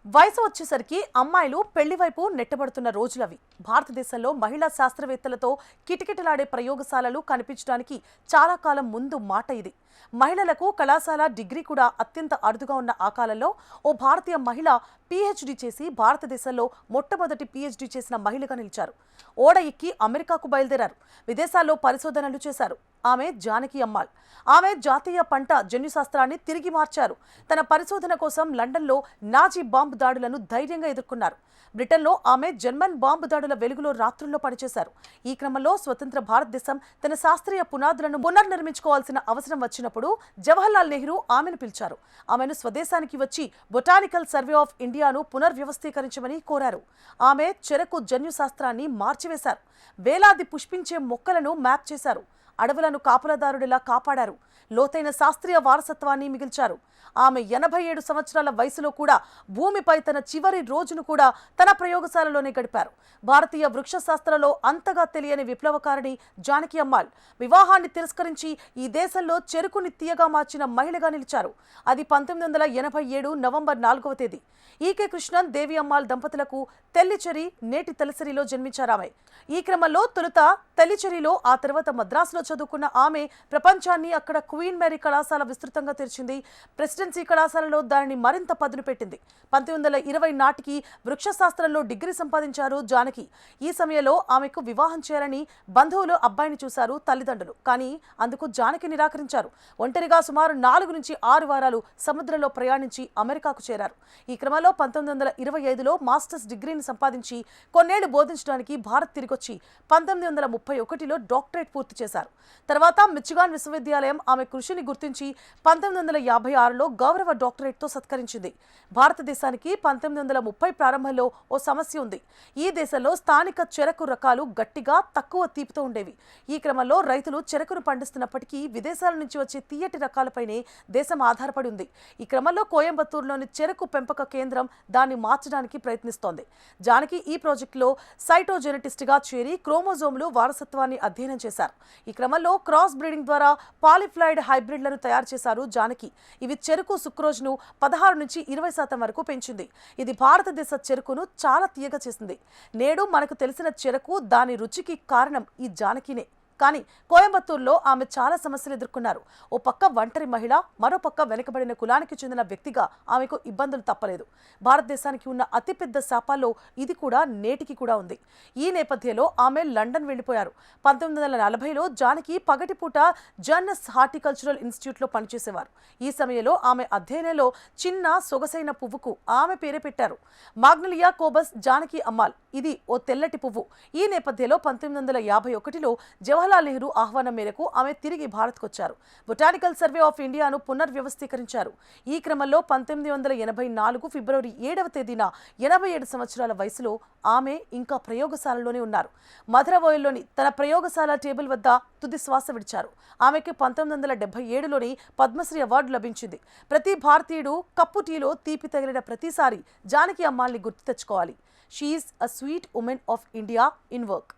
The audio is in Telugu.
వయసు వచ్చేసరికి అమ్మాయిలు పెళ్లి వైపు నెట్టబడుతున్న రోజులవి. భారతదేశంలో మహిళా శాస్త్రవేత్తలతో కిటకిటలాడే ప్రయోగశాలలు కనిపించడానికి చాలా కాలం ముందు మాట ఇది. మహిళలకు కళాశాల డిగ్రీ కూడా అత్యంత అరుదుగా ఉన్న ఆ కాలంలో ఓ భారతీయ మహిళ పీహెచ్డీ చేసి భారతదేశంలో మొట్టమొదటి పీహెచ్డీ చేసిన మహిళగా నిలిచారు. ఓడ ఎక్కి అమెరికాకు బయలుదేరారు. విదేశాల్లో పరిశోధనలు చేశారు. ఆమె జానకి అమ్మాల్. ఆమె జాతీయ పంట జన్యుశాస్త్రాన్ని తిరిగి మార్చారు. తన పరిశోధన కోసం లండన్లో నాజీ బాంబు దాడులను ధైర్యంగా ఎదుర్కొన్నారు. బ్రిటన్లో ఆమె జర్మన్ బాంబు దాడుల వెలుగులో రాత్రుల్లో పనిచేశారు. ఈ క్రమంలో స్వతంత్ర భారతదేశం తన శాస్త్రీయ పునాదులను పునర్నిర్మించుకోవాల్సిన అవసరం వచ్చినప్పుడు జవహర్లాల్ నెహ్రూ ఆమెను పిలిచారు. ఆమెను స్వదేశానికి వచ్చి బొటానికల్ సర్వే ఆఫ్ ఇండియాను పునర్వ్యవస్థీకరించమని కోరారు. ఆమె చెరకు జన్యుశాస్త్రాన్ని మార్చివేశారు. వేలాది పుష్పించే మొక్కలను మ్యాప్ చేశారు. అడవులను కాపులదారుడిలా కాపాడారు. లోతైన శాస్త్రీయ వారసత్వాన్ని మిగిల్చారు. ఆమె 87 సంవత్సరాల వయసులో కూడా భూమిపై తన చివరి రోజును కూడా తన ప్రయోగశాలలోనే గడిపారు. భారతీయ వృక్ష శాస్త్రంలో అంతగా తెలియని విప్లవకారిణి జానకి అమ్మాల్ వివాహాన్ని తిరస్కరించి ఈ దేశంలో చెరుకుని తీయగా మార్చిన మహిళగా నిలిచారు. అది 1987 నవంబర్ 4వ తేదీ. ఈకే కృష్ణన్ దేవి అమ్మాల్ దంపతులకు తెల్లిచెరి నేటి తలసరిలో జన్మించారామె. ఈ క్రమంలో తొలుత తెల్లిచెరిలో, ఆ తర్వాత మద్రాసులో చదువుకున్న ఆమె ప్రపంచాన్ని అక్కడ క్వీన్ మేరీ కళాశాల విస్తృతంగా తెరిచింది. ప్రెసిడెన్సీ కళాశాలలో దానిని మరింత పదును పెట్టింది. 1920 నాటికి వృక్షశాస్త్రంలో డిగ్రీ సంపాదించారు జానకి. ఈ సమయంలో ఆమెకు వివాహం చేయాలని బంధువులు అబ్బాయిని చూశారు తల్లిదండ్రులు. కానీ అందుకు జానకి నిరాకరించారు. ఒంటరిగా సుమారు 4 నుంచి 6 వారాలు సముద్రంలో ప్రయాణించి అమెరికాకు చేరారు. ఈ క్రమంలో 1925లో మాస్టర్స్ డిగ్రీని సంపాదించి కొన్నేళ్లు బోధించడానికి భారత్ తిరిగొచ్చి 1931లో డాక్టరేట్ పూర్తి చేశారు. తర్వాత మిచిగాన్ విశ్వవిద్యాలయం ఆమె కృషిని గుర్తించి 1956లో గౌరవ డాక్టరేట్తో సత్కరించింది. భారతదేశానికి 1930 ప్రారంభంలో ఓ సమస్య ఉంది. ఈ దేశంలో స్థానిక చెరకు రకాలు గట్టిగా, తక్కువ తీపితో ఉండేవి. ఈ క్రమంలో రైతులు చెరకును పండిస్తున్నప్పటికీ విదేశాల నుంచి వచ్చే తీయటి రకాలపైనే దేశం ఆధారపడి ఉంది. ఈ క్రమంలో కోయంబత్తూరులోని చెరకు పెంపక కేంద్రం దాన్ని మార్చడానికి ప్రయత్నిస్తోంది. జానకి ఈ ప్రాజెక్టులో సైటోజెనెటిస్ట్గా చేరి క్రోమోజోములు వారసత్వాన్ని అధ్యయనం చేశారు. ఈ క్రమంలో క్రాస్ బ్రీడింగ్ ద్వారా పాలిఫ్లాయిడ్ హైబ్రిడ్లను తయారు చేశారు జానకి. ఇవి చెరకు సుక్రోజ్ను 16 నుంచి 20% వరకు పెంచింది. ఇది భారతదేశ చెరుకును చాలా తీయగా చేసింది. నేడు మనకు తెలిసిన చెరకు, దాని రుచికి కారణం ఈ జానకినే. కానీ కోయంబత్తూరులో ఆమె చాలా సమస్యలు ఎదుర్కొన్నారు. ఓ పక్క ఒంటరి మహిళ, మరో పక్క వెనుకబడిన కులానికి చెందిన వ్యక్తిగా ఆమెకు ఇబ్బందులు తప్పలేదు. భారతదేశానికి ఉన్న అతిపెద్ద శాపాల్లో ఇది కూడా నేటికి కూడా ఉంది. ఈ నేపథ్యంలో ఆమె లండన్ వెళ్లిపోయారు. 1940లో జానకి పగటిపూట జర్నస్ హార్టికల్చరల్ ఇన్స్టిట్యూట్లో పనిచేసేవారు. ఈ సమయంలో ఆమె అధ్యయనంలో చిన్న సొగసైన పువ్వుకు ఆమె పేరే పెట్టారు. మాగ్నలియా కోబస్ జానకి అమ్మాల్. ఇది ఓ తెల్లటి పువ్వు. ఈ నేపథ్యంలో 1951లో జవహర్లాల్ నెహ్రూ ఆహ్వానం మేరకు ఆమె తిరిగి భారత్కు వచ్చారు. బొటానికల్ సర్వే ఆఫ్ ఇండియాను పునర్వ్యవస్థీకరించారు. ఈ క్రమంలో 1984 ఫిబ్రవరి 7వ తేదీన 87 సంవత్సరాల వయసులో ఆమె ఇంకా ప్రయోగశాలలోనే ఉన్నారు. మధురవోయల్లోని తన ప్రయోగశాల టేబుల్ వద్ద తుది శ్వాస విడిచారు. ఆమెకు 1977లోని పద్మశ్రీ అవార్డు లభించింది. ప్రతి భారతీయుడు కప్పు టీలో తీపి తగిలిన ప్రతిసారి జానకి అమ్మాల్ని గుర్తు తెచ్చుకోవాలి. She is a sweet women of India in work.